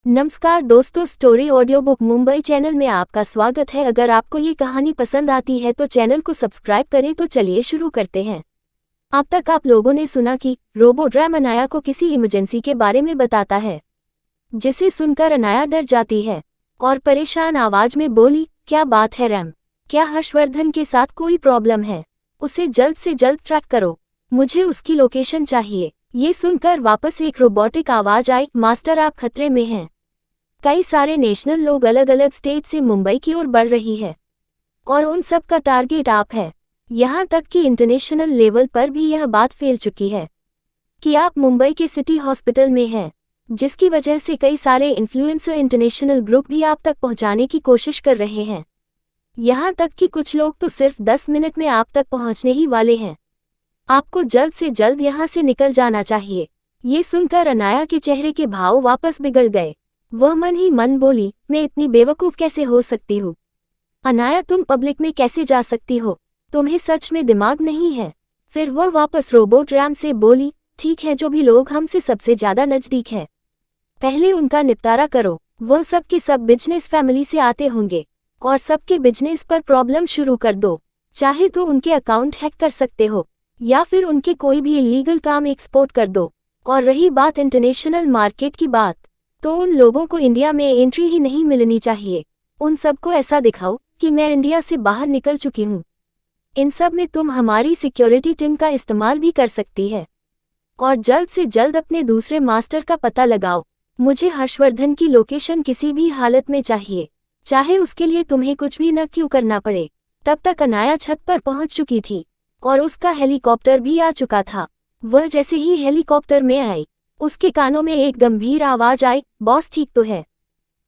नमस्कार दोस्तों, story audio book Mumbai channel में आपका स्वागत है। अगर आपको ये कहानी पसंद आती है तो चैनल को सब्सक्राइब करें। तो चलिए शुरू करते हैं। अब तक आप लोगों ने सुना कि रोबोट रैम अनाया को किसी इमरजेंसी के बारे में बताता है, जिसे सुनकर अनाया डर जाती है और परेशान आवाज में बोली, क्या बात है रैम? क्या हर्षवर्धन के साथ कोई प्रॉब्लम है? उसे जल्द से जल्द ट्रैक करो, मुझे उसकी लोकेशन चाहिए। ये सुनकर वापस एक रोबोटिक आवाज आई, मास्टर आप खतरे में हैं। कई सारे नेशनल लोग अलग अलग स्टेट से मुंबई की ओर बढ़ रही है और उन सब का टारगेट आप है। यहाँ तक कि इंटरनेशनल लेवल पर भी यह बात फैल चुकी है कि आप मुंबई के सिटी हॉस्पिटल में हैं, जिसकी वजह से कई सारे इन्फ्लुएंसर इंटरनेशनल ग्रुप भी आप तक पहुंचाने की कोशिश कर रहे हैं। यहाँ तक कि कुछ लोग तो सिर्फ 10 मिनट में आप तक पहुंचने ही वाले हैं। आपको जल्द से जल्द यहाँ से निकल जाना चाहिए। ये सुनकर अनाया के चेहरे के भाव वापस बिगड़ गए। वह मन ही मन बोली, मैं इतनी बेवकूफ़ कैसे हो सकती हूँ? अनाया, तुम पब्लिक में कैसे जा सकती हो? तुम्हें सच में दिमाग नहीं है? फिर वह वापस रोबोट रैम से बोली, ठीक है, जो भी लोग हमसे सबसे ज़्यादा नज़दीक है, पहले उनका निपटारा करो। वह सब के सब बिजनेस फैमिली से आते होंगे और सबके बिजनेस पर प्रॉब्लम शुरू कर दो। चाहे तो उनके अकाउंट हैक कर सकते हो या फिर उनके कोई भी इलीगल काम एक्सपोर्ट कर दो। और रही बात इंटरनेशनल मार्केट की बात, तो उन लोगों को इंडिया में एंट्री ही नहीं मिलनी चाहिए। उन सबको ऐसा दिखाओ कि मैं इंडिया से बाहर निकल चुकी हूँ। इन सब में तुम हमारी सिक्योरिटी टीम का इस्तेमाल भी कर सकती है और जल्द से जल्द अपने दूसरे मास्टर का पता लगाओ। मुझे हर्षवर्धन की लोकेशन किसी भी हालत में चाहिए, चाहे उसके लिए तुम्हें कुछ भी न क्यों करना पड़े। तब तक अनाया छत पर पहुंच चुकी थी और उसका हेलीकॉप्टर भी आ चुका था। वह जैसे ही हेलीकॉप्टर में आई, उसके कानों में एक गंभीर आवाज आई, बॉस ठीक तो है?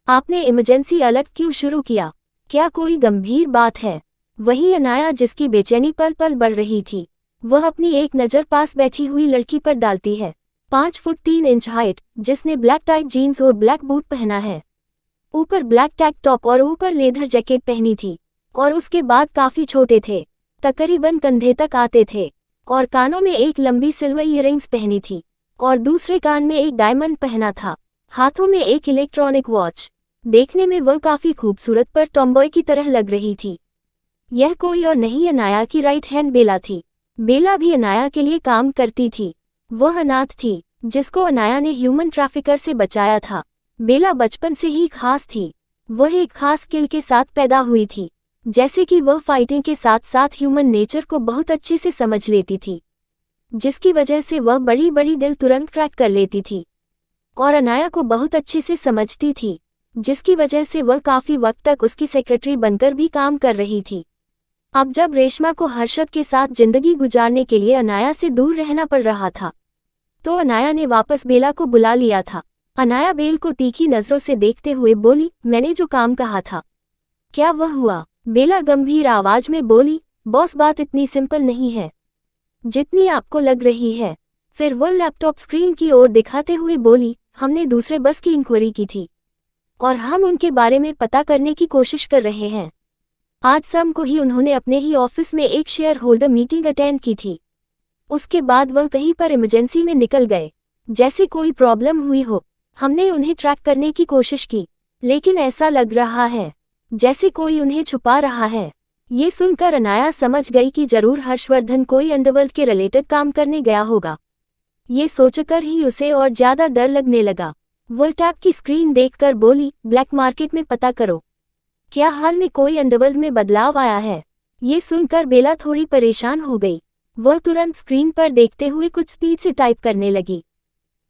आपने इमरजेंसी अलर्ट क्यों शुरू किया? क्या कोई गंभीर बात है? वही अनाया, जिसकी बेचैनी पल पल बढ़ रही थी, वह अपनी एक नज़र पास बैठी हुई लड़की पर डालती है। 5 फुट 3 इंच हाइट, जिसने ब्लैक टाइट जीन्स और ब्लैक बूट पहना है, ऊपर ब्लैक टैग टॉप और ऊपर लेदर जैकेट पहनी थी और उसके बाद काफ़ी छोटे थे, तकरीबन कंधे तक आते थे, और कानों में एक लंबी सिल्वर ईयरिंग्स पहनी थी और दूसरे कान में एक डायमंड पहना था, हाथों में एक इलेक्ट्रॉनिक वॉच। देखने में वह काफ़ी खूबसूरत पर टॉमबॉय की तरह लग रही थी। यह कोई और नहीं, अनाया की राइट हैंड बेला थी। बेला भी अनाया के लिए काम करती थी। वह अनाथ थी जिसको अनाया ने ह्यूमन ट्रैफिकर से बचाया था। बेला बचपन से ही खास थी। वह एक खास स्किल के साथ पैदा हुई थी, जैसे कि वह फाइटिंग के साथ साथ ह्यूमन नेचर को बहुत अच्छे से समझ लेती थी, जिसकी वजह से वह बड़ी बड़ी डील तुरंत क्रैक कर लेती थी और अनाया को बहुत अच्छे से समझती थी, जिसकी वजह से वह काफ़ी वक्त तक उसकी सेक्रेटरी बनकर भी काम कर रही थी। अब जब रेशमा को हर्षद के साथ जिंदगी गुजारने के लिए अनाया से दूर रहना पड़ रहा था, तो अनाया ने वापस बेला को बुला लिया था। अनाया बेल को तीखी नज़रों से देखते हुए बोली, मैंने जो काम कहा था, क्या वह हुआ? बेला गंभीर आवाज में बोली, बॉस, बात इतनी सिंपल नहीं है जितनी आपको लग रही है। फिर वह लैपटॉप स्क्रीन की ओर दिखाते हुए बोली, हमने दूसरे बस की इंक्वायरी की थी और हम उनके बारे में पता करने की कोशिश कर रहे हैं। आज शाम को ही उन्होंने अपने ही ऑफिस में एक शेयर होल्डर मीटिंग अटेंड की थी। उसके बाद वह कहीं पर इमरजेंसी में निकल गए, जैसे कोई प्रॉब्लम हुई हो। हमने उन्हें ट्रैक करने की कोशिश की, लेकिन ऐसा लग रहा है जैसे कोई उन्हें छुपा रहा है। ये सुनकर अनाया समझ गई कि जरूर हर्षवर्धन कोई अंडरवर्ल्ड के रिलेटेड काम करने गया होगा। ये सोचकर ही उसे और ज़्यादा डर लगने लगा। वह टैब की स्क्रीन देखकर बोली, ब्लैक मार्केट में पता करो, क्या हाल में कोई अंडरवर्ल्ड में बदलाव आया है? ये सुनकर बेला थोड़ी परेशान हो गई। वह तुरंत स्क्रीन पर देखते हुए कुछ स्पीड से टाइप करने लगी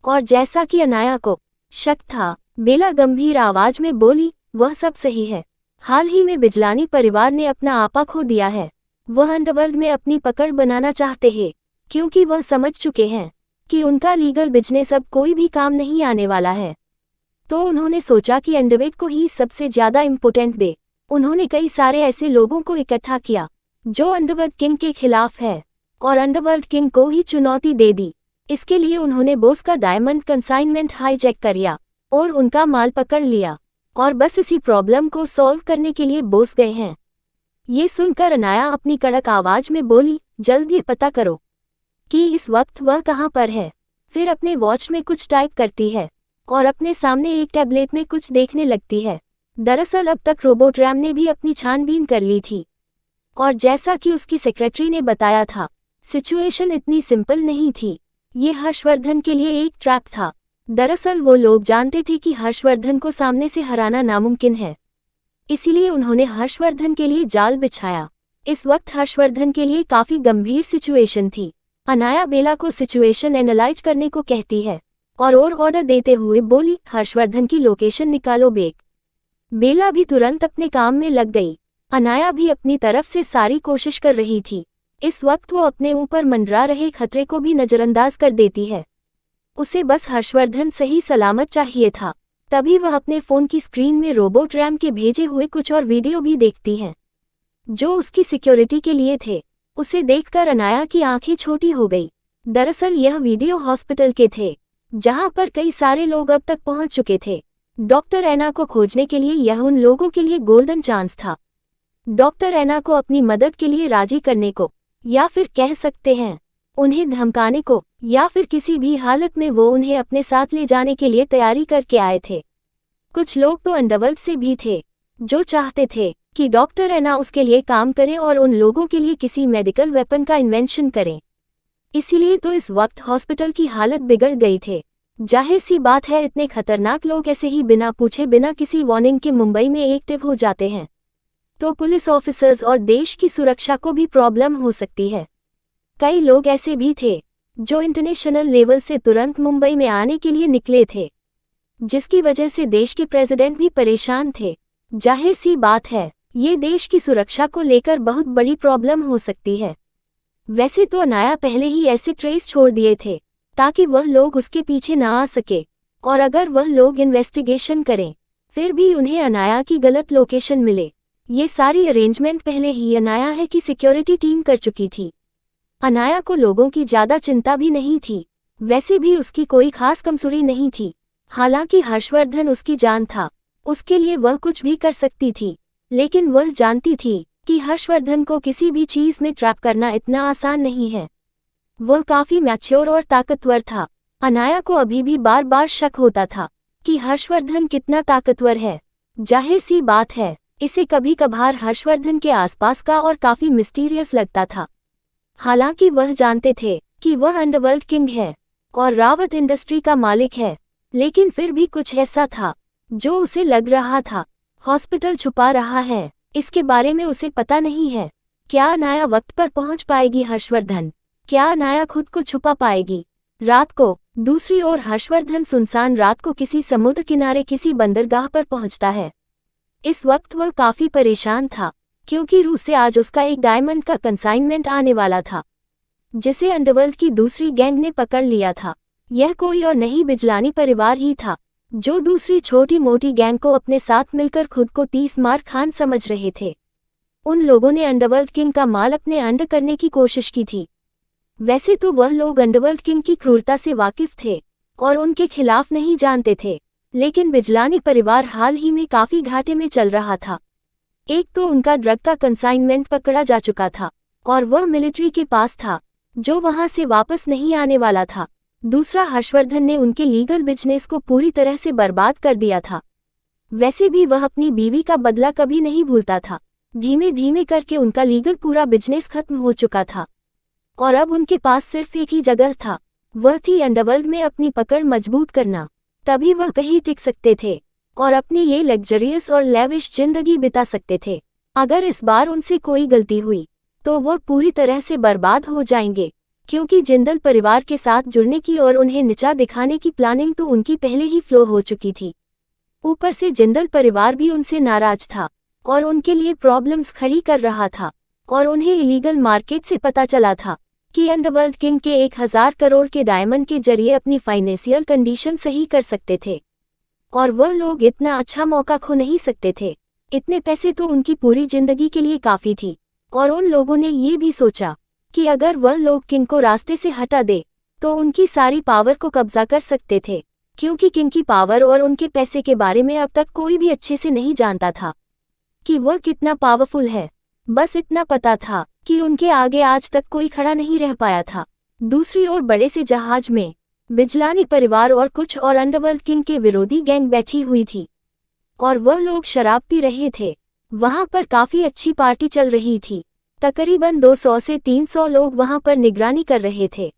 और जैसा कि अनाया को शक था, बेला गंभीर आवाज में बोली, वह सब सही है। हाल ही में बिजलानी परिवार ने अपना आपा खो दिया है। वह अंडरवर्ल्ड में अपनी पकड़ बनाना चाहते हैं, क्योंकि वह समझ चुके हैं कि उनका लीगल बिजनेस अब कोई भी काम नहीं आने वाला है। तो उन्होंने सोचा कि अंडरवर्ल्ड को ही सबसे ज़्यादा इम्पोर्टेंट दे। उन्होंने कई सारे ऐसे लोगों को इकट्ठा किया जो अंडरवर्ल्ड किंग के खिलाफ है और अंडरवर्ल्ड किंग को ही चुनौती दे दी। इसके लिए उन्होंने बॉस का डायमंड कंसाइनमेंट हाईजैक किया और उनका माल पकड़ लिया और बस इसी प्रॉब्लम को सॉल्व करने के लिए बॉस गए हैं। ये सुनकर अनाया अपनी कड़क आवाज में बोली, जल्द ये पता करो कि इस वक्त वह कहाँ पर है। फिर अपने वॉच में कुछ टाइप करती है और अपने सामने एक टैबलेट में कुछ देखने लगती है। दरअसल अब तक रोबोट रैम ने भी अपनी छानबीन कर ली थी, और जैसा कि उसकी सेक्रेटरी ने बताया था, सिचुएशन इतनी सिंपल नहीं थी। ये हर्षवर्धन के लिए एक ट्रैप था। दरअसल वो लोग जानते थे कि हर्षवर्धन को सामने से हराना नामुमकिन है, इसीलिए उन्होंने हर्षवर्धन के लिए जाल बिछाया। इस वक्त हर्षवर्धन के लिए काफी गंभीर सिचुएशन थी। अनाया बेला को सिचुएशन एनालाइज करने को कहती है और ऑर्डर देते हुए बोली, हर्षवर्धन की लोकेशन निकालो बेला भी तुरंत अपने काम में लग गई। अनाया भी अपनी तरफ से सारी कोशिश कर रही थी। इस वक्त वो अपने ऊपर मंडरा रहे खतरे को भी नजरअंदाज कर देती है। उसे बस हर्षवर्धन सही सलामत चाहिए था। तभी वह अपने फोन की स्क्रीन में रोबोट रैम के भेजे हुए कुछ और वीडियो भी देखती है, जो उसकी सिक्योरिटी के लिए थे। उसे देखकर अनाया की आंखें छोटी हो गई। दरअसल यह वीडियो हॉस्पिटल के थे, जहां पर कई सारे लोग अब तक पहुंच चुके थे। डॉक्टर एना को खोजने के लिए यह उन लोगों के लिए गोल्डन चांस था। डॉक्टर एना को अपनी मदद के लिए राजी करने को, या फिर कह सकते हैं उन्हें धमकाने को, या फिर किसी भी हालत में वो उन्हें अपने साथ ले जाने के लिए तैयारी करके आए थे। कुछ लोग तो अंडरवर्ल्ड से भी थे, जो चाहते थे कि डॉक्टर एना उसके लिए काम करें और उन लोगों के लिए किसी मेडिकल वेपन का इन्वेंशन करें। इसीलिए तो इस वक्त हॉस्पिटल की हालत बिगड़ गई थे। जाहिर सी बात है, इतने खतरनाक लोग ऐसे ही बिना पूछे बिना किसी वार्निंग के मुंबई में एक्टिव हो जाते हैं, तो पुलिस ऑफिसर्स और देश की सुरक्षा को भी प्रॉब्लम हो सकती है। कई लोग ऐसे भी थे जो इंटरनेशनल लेवल से तुरंत मुंबई में आने के लिए निकले थे, जिसकी वजह से देश के प्रेसिडेंट भी परेशान थे। जाहिर सी बात है, ये देश की सुरक्षा को लेकर बहुत बड़ी प्रॉब्लम हो सकती है। वैसे तो अनाया पहले ही ऐसे ट्रेस छोड़ दिए थे ताकि वह लोग उसके पीछे ना आ सके, और अगर वह लोग इन्वेस्टिगेशन करें फिर भी उन्हें अनाया की गलत लोकेशन मिले। ये सारी अरेंजमेंट पहले ही अनाया है कि सिक्योरिटी टीम कर चुकी थी। अनाया को लोगों की ज्यादा चिंता भी नहीं थी। वैसे भी उसकी कोई खास कमजोरी नहीं थी। हालांकि हर्षवर्धन उसकी जान था, उसके लिए वह कुछ भी कर सकती थी, लेकिन वह जानती थी कि हर्षवर्धन को किसी भी चीज में ट्रैप करना इतना आसान नहीं है। वह काफी मैच्योर और ताकतवर था। अनाया को अभी भी बार बार शक होता था कि हर्षवर्धन कितना ताकतवर है। जाहिर सी बात है, इसे कभी कभार हर्षवर्धन के आसपास का और काफी मिस्टीरियस लगता था। हालांकि वह जानते थे कि वह अंडरवर्ल्ड किंग है और रावत इंडस्ट्री का मालिक है, लेकिन फिर भी कुछ ऐसा था जो उसे लग रहा था हॉस्पिटल छुपा रहा है। इसके बारे में उसे पता नहीं है। क्या अनाया वक्त पर पहुंच पाएगी हर्षवर्धन? क्या अनाया खुद को छुपा पाएगी? रात को दूसरी ओर हर्षवर्धन सुनसान रात को किसी समुद्र किनारे किसी बंदरगाह पर पहुंचता है। इस वक्त वह काफी परेशान था, क्योंकि रूस से आज उसका एक डायमंड का कंसाइनमेंट आने वाला था, जिसे अंडरवर्ल्ड की दूसरी गैंग ने पकड़ लिया था। यह कोई और नहीं, बिजलानी परिवार ही था, जो दूसरी छोटी मोटी गैंग को अपने साथ मिलकर खुद को 30 मार खान समझ रहे थे। उन लोगों ने अंडरवर्ल्ड किंग का माल अपने अंडर करने की कोशिश की थी। वैसे तो वह लोग अंडरवर्ल्ड किंग की क्रूरता से वाकिफ थे और उनके खिलाफ नहीं जानते थे, लेकिन बिजलानी परिवार हाल ही में काफी घाटे में चल रहा था। एक तो उनका ड्रग का कंसाइनमेंट पकड़ा जा चुका था और वह मिलिट्री के पास था, जो वहां से वापस नहीं आने वाला था। दूसरा, हर्षवर्धन ने उनके लीगल बिजनेस को पूरी तरह से बर्बाद कर दिया था। वैसे भी वह अपनी बीवी का बदला कभी नहीं भूलता था। धीमे धीमे करके उनका लीगल पूरा बिजनेस खत्म हो चुका था और अब उनके पास सिर्फ एक ही जगह था, वह थी अंडरवर्ल्ड में अपनी पकड़ मजबूत करना। तभी वह कहीं टिक सकते थे और अपनी ये लग्जरियस और लेविश जिंदगी बिता सकते थे। अगर इस बार उनसे कोई गलती हुई तो वह पूरी तरह से बर्बाद हो जाएंगे, क्योंकि जिंदल परिवार के साथ जुड़ने की और उन्हें नीचा दिखाने की प्लानिंग तो उनकी पहले ही फ्लो हो चुकी थी। ऊपर से जिंदल परिवार भी उनसे नाराज था और उनके लिए प्रॉब्लम्स खड़ी कर रहा था, और उन्हें इलीगल मार्केट से पता चला था कि अंडरवर्ल्ड किंग के 1000 करोड़ के डायमंड के जरिए अपनी फाइनेंशियल कंडीशन सही कर सकते थे, और वह लोग इतना अच्छा मौका खो नहीं सकते थे। इतने पैसे तो उनकी पूरी जिंदगी के लिए काफी थी, और उन लोगों ने ये भी सोचा कि अगर वह लोग किंग को रास्ते से हटा दे तो उनकी सारी पावर को कब्जा कर सकते थे, क्योंकि किंग की पावर और उनके पैसे के बारे में अब तक कोई भी अच्छे से नहीं जानता था कि वह कितना पावरफुल है। बस इतना पता था कि उनके आगे आज तक कोई खड़ा नहीं रह पाया था। दूसरी ओर बड़े से जहाज में बिजलानी परिवार और कुछ और अंडरवर्ल्ड किंग के विरोधी गैंग बैठी हुई थी और वह लोग शराब पी रहे थे। वहां पर काफी अच्छी पार्टी चल रही थी। तकरीबन 200 से 300 लोग वहां पर निगरानी कर रहे थे,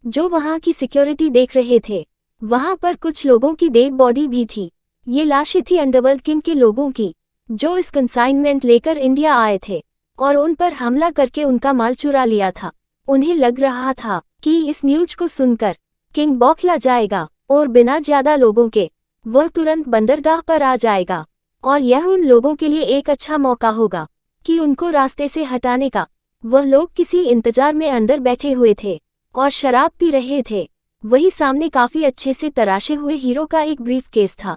जो वहां की सिक्योरिटी देख रहे थे। वहां पर कुछ लोगों की डेड बॉडी भी थी। ये लाशें थी अंडरवर्ल्ड किंग के लोगों की, जो इस कंसाइनमेंट लेकर इंडिया आए थे और उन पर हमला करके उनका माल चुरा लिया था। उन्हें लग रहा था कि इस न्यूज को सुनकर किंग बौखला जाएगा और बिना ज्यादा लोगों के वह तुरंत बंदरगाह पर आ जाएगा और यह उन लोगों के लिए एक अच्छा मौका होगा कि उनको रास्ते से हटाने का। वह लोग किसी इंतजार में अंदर बैठे हुए थे और शराब पी रहे थे। वही सामने काफी अच्छे से तराशे हुए हीरो का एक ब्रीफ केस था,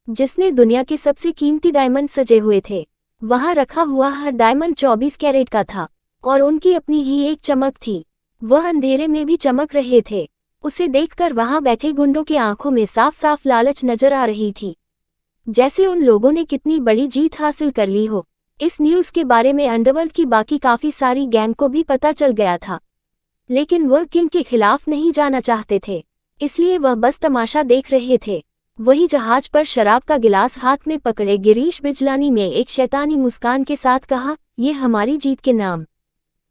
जिसने दुनिया के सबसे कीमती डायमंड सजे हुए थे। वहां रखा हुआ हर डायमंड 24 कैरेट का था और उनकी अपनी ही एक चमक थी। वह अंधेरे में भी चमक रहे थे। उसे देखकर वहां बैठे गुंडों की आंखों में साफ साफ लालच नजर आ रही थी, जैसे उन लोगों ने कितनी बड़ी जीत हासिल कर ली हो। इस न्यूज के बारे में अंडरवर्ल्ड की बाकी काफी सारी गैंग को भी पता चल गया था, लेकिन वह किंग के खिलाफ नहीं जाना चाहते थे, इसलिए वह बस तमाशा देख रहे थे। वही जहाज पर शराब का गिलास हाथ में पकड़े गिरीश बिजलानी ने एक शैतानी मुस्कान के साथ कहा, ये हमारी जीत के नाम।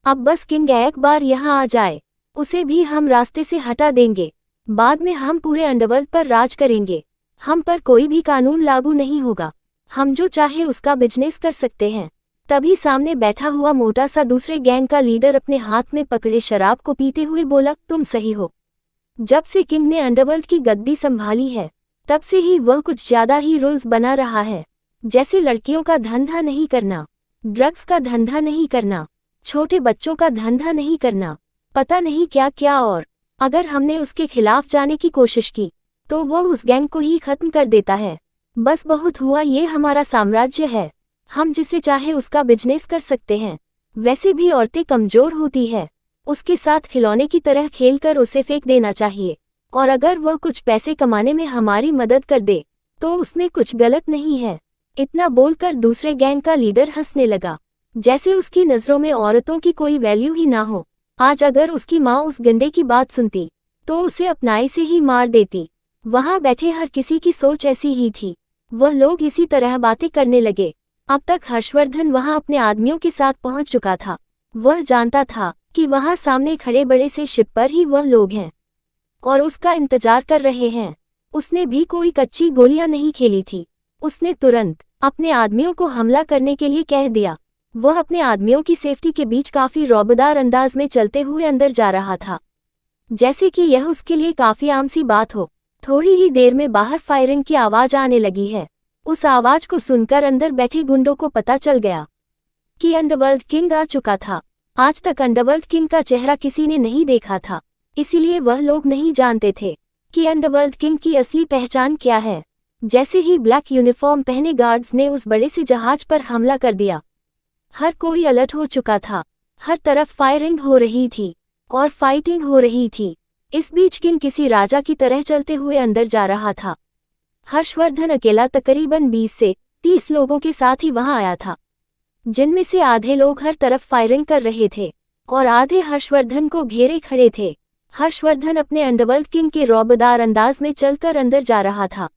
अब बस किंग एक बार यहाँ आ जाए, उसे भी हम रास्ते से हटा देंगे। बाद में हम पूरे अंडरवर्ल्ड पर राज करेंगे। हम पर कोई भी कानून लागू नहीं होगा। हम जो चाहे उसका बिजनेस कर सकते हैं। तभी सामने बैठा हुआ मोटा सा दूसरे गैंग का लीडर अपने हाथ में पकड़े शराब को पीते हुए बोला, तुम सही हो। जब से किंग ने अंडरवर्ल्ड की गद्दी संभाली है, तब से ही वह कुछ ज्यादा ही रूल्स बना रहा है, जैसे लड़कियों का धंधा नहीं करना, ड्रग्स का धंधा नहीं करना, छोटे बच्चों का धंधा नहीं करना, पता नहीं क्या क्या। और अगर हमने उसके खिलाफ जाने की कोशिश की तो वह उस गैंग को ही खत्म कर देता है। बस बहुत हुआ, ये हमारा साम्राज्य है। हम जिसे चाहे उसका बिजनेस कर सकते हैं। वैसे भी औरतें कमजोर होती है, उसके साथ खिलौने की तरह खेलकर उसे फेंक देना चाहिए। और अगर वह कुछ पैसे कमाने में हमारी मदद कर दे तो उसमें कुछ गलत नहीं है। इतना बोलकर दूसरे गैंग का लीडर हंसने लगा, जैसे उसकी नजरों में औरतों की कोई वैल्यू ही ना हो। आज अगर उसकी माँ उस गंडे की बात सुनती तो उसे अपनाई से ही मार देती। वहां बैठे हर किसी की सोच ऐसी ही थी। वह लोग इसी तरह बातें करने लगे। अब तक हर्षवर्धन वहां अपने आदमियों के साथ पहुंच चुका था। वह जानता था कि वहां सामने खड़े बड़े से शिप पर ही वह लोग हैं और उसका इंतजार कर रहे हैं। उसने भी कोई कच्ची गोलियां नहीं खेली थी। उसने तुरंत अपने आदमियों को हमला करने के लिए कह दिया। वह अपने आदमियों की सेफ्टी के बीच काफी रौबदार अंदाज में चलते हुए अंदर जा रहा था, जैसे कि यह उसके लिए काफी आम सी बात हो। थोड़ी ही देर में बाहर फायरिंग की आवाज आने लगी है। उस आवाज को सुनकर अंदर बैठे गुंडों को पता चल गया कि अंडरवर्ल्ड किंग आ चुका था। आज तक अंडरवर्ल्ड किंग का चेहरा किसी ने नहीं देखा था, इसीलिए वह लोग नहीं जानते थे कि अंडरवर्ल्ड किंग की असली पहचान क्या है। जैसे ही ब्लैक यूनिफॉर्म पहने गार्ड्स ने उस बड़े से जहाज पर हमला कर दिया, हर कोई अलर्ट हो चुका था। हर तरफ फायरिंग हो रही थी और फाइटिंग हो रही थी। इस बीच किंग किसी राजा की तरह चलते हुए अंदर जा रहा था। हर्षवर्धन अकेला तकरीबन 20 से 30 लोगों के साथ ही वहां आया था, जिनमें से आधे लोग हर तरफ फायरिंग कर रहे थे और आधे हर्षवर्धन को घेरे खड़े थे। हर्षवर्धन अपने अंडरवर्ल्ड किंग के रौबदार अंदाज में चलकर अंदर जा रहा था।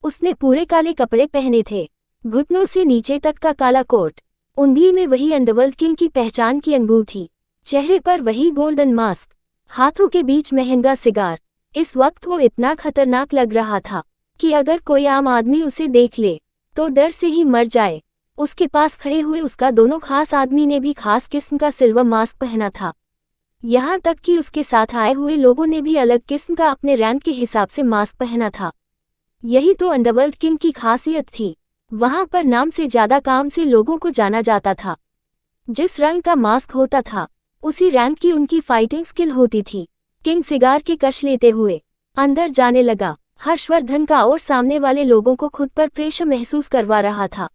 उसने पूरे काले कपड़े पहने थे, घुटनों से नीचे तक का काला कोट, उंगली में वही अंडरवर्ल्ड किंग की पहचान की अंगूठी, चेहरे पर वही गोल्डन मास्क, हाथों के बीच महंगा सिगार। इस वक्त वो इतना खतरनाक लग रहा था कि अगर कोई आम आदमी उसे देख ले तो डर से ही मर जाए। उसके पास खड़े हुए उसका दोनों खास आदमी ने भी खास किस्म का सिल्वर मास्क पहना था। यहाँ तक कि उसके साथ आए हुए लोगों ने भी अलग किस्म का अपने रैंक के हिसाब से मास्क पहना था। यही तो अंडरवर्ल्ड किंग की खासियत थी। वहां पर नाम से ज्यादा काम से लोगों को जाना जाता था। जिस रंग का मास्क होता था उसी रैंक की उनकी फाइटिंग स्किल होती थी। किंग सिगार के कश लेते हुए अंदर जाने लगा। हर्षवर्धन का और सामने वाले लोगों को खुद पर प्रेशर महसूस करवा रहा था।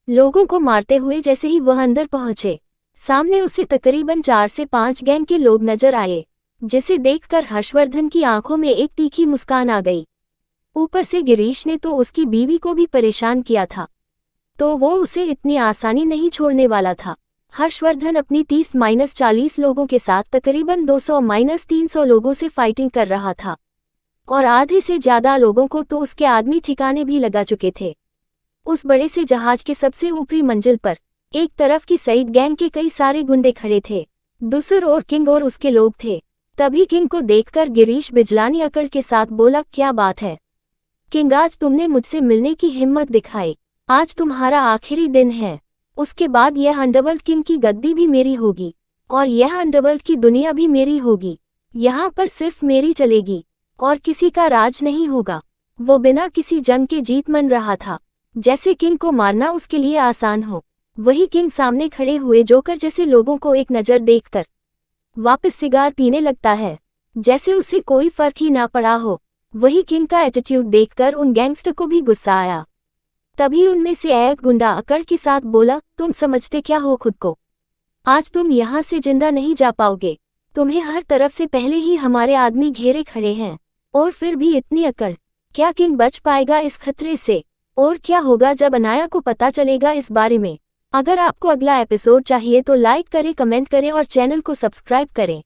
लोगों को मारते हुए जैसे ही वह अंदर पहुंचे, सामने उसे तकरीबन 4 से 5 गैंग के लोग नजर आए, जिसे देखकर हर्षवर्धन की आंखों में एक तीखी मुस्कान आ गई। ऊपर से गिरीश ने तो उसकी बीवी को भी परेशान किया था, तो वो उसे इतनी आसानी नहीं छोड़ने वाला था। हर्षवर्धन अपनी 30-40 लोगों के साथ तकरीबन 200-300 लोगों से फाइटिंग कर रहा था। और आधे से ज्यादा लोगों को तो उसके आदमी ठिकाने भी लगा चुके थे। उस बड़े से जहाज के सबसे ऊपरी मंजिल पर एक तरफ की सईद गैंग के कई सारे गुंडे खड़े थे, दूसरी ओर किंग और उसके लोग थे। तभी किंग को देखकर गिरीश बिजलानी अकड़ के साथ बोला, क्या बात है किंग, आज तुमने मुझसे मिलने की हिम्मत दिखाई। आज तुम्हारा आखिरी दिन है। उसके बाद यह अंडरवर्ल्ड किंग की गद्दी भी मेरी होगी और यह अंडरवर्ल्ड की दुनिया भी मेरी होगी। यहाँ पर सिर्फ मेरी चलेगी और किसी का राज नहीं होगा। वो बिना किसी जंग के जीत मन रहा था, जैसे किंग को मारना उसके लिए आसान हो। वही किंग सामने खड़े हुए जोकर जैसे लोगों को एक नज़र देखकर वापस सिगार पीने लगता है, जैसे उसे कोई फर्क ही ना पड़ा हो। वही किंग का एटीट्यूड देखकर उन गैंगस्टर को भी गुस्सा आया। तभी उनमें से एक गुंडा अकड़ के साथ बोला, तुम समझते क्या हो खुद को? आज तुम यहाँ से जिंदा नहीं जा पाओगे। तुम्हें हर तरफ से पहले ही हमारे आदमी घेरे खड़े हैं और फिर भी इतनी अकड़। क्या किंग बच पाएगा इस खतरे से? और क्या होगा जब अनाया को पता चलेगा इस बारे में? अगर आपको अगला एपिसोड चाहिए तो लाइक करें, कमेंट करें और चैनल को सब्सक्राइब करें।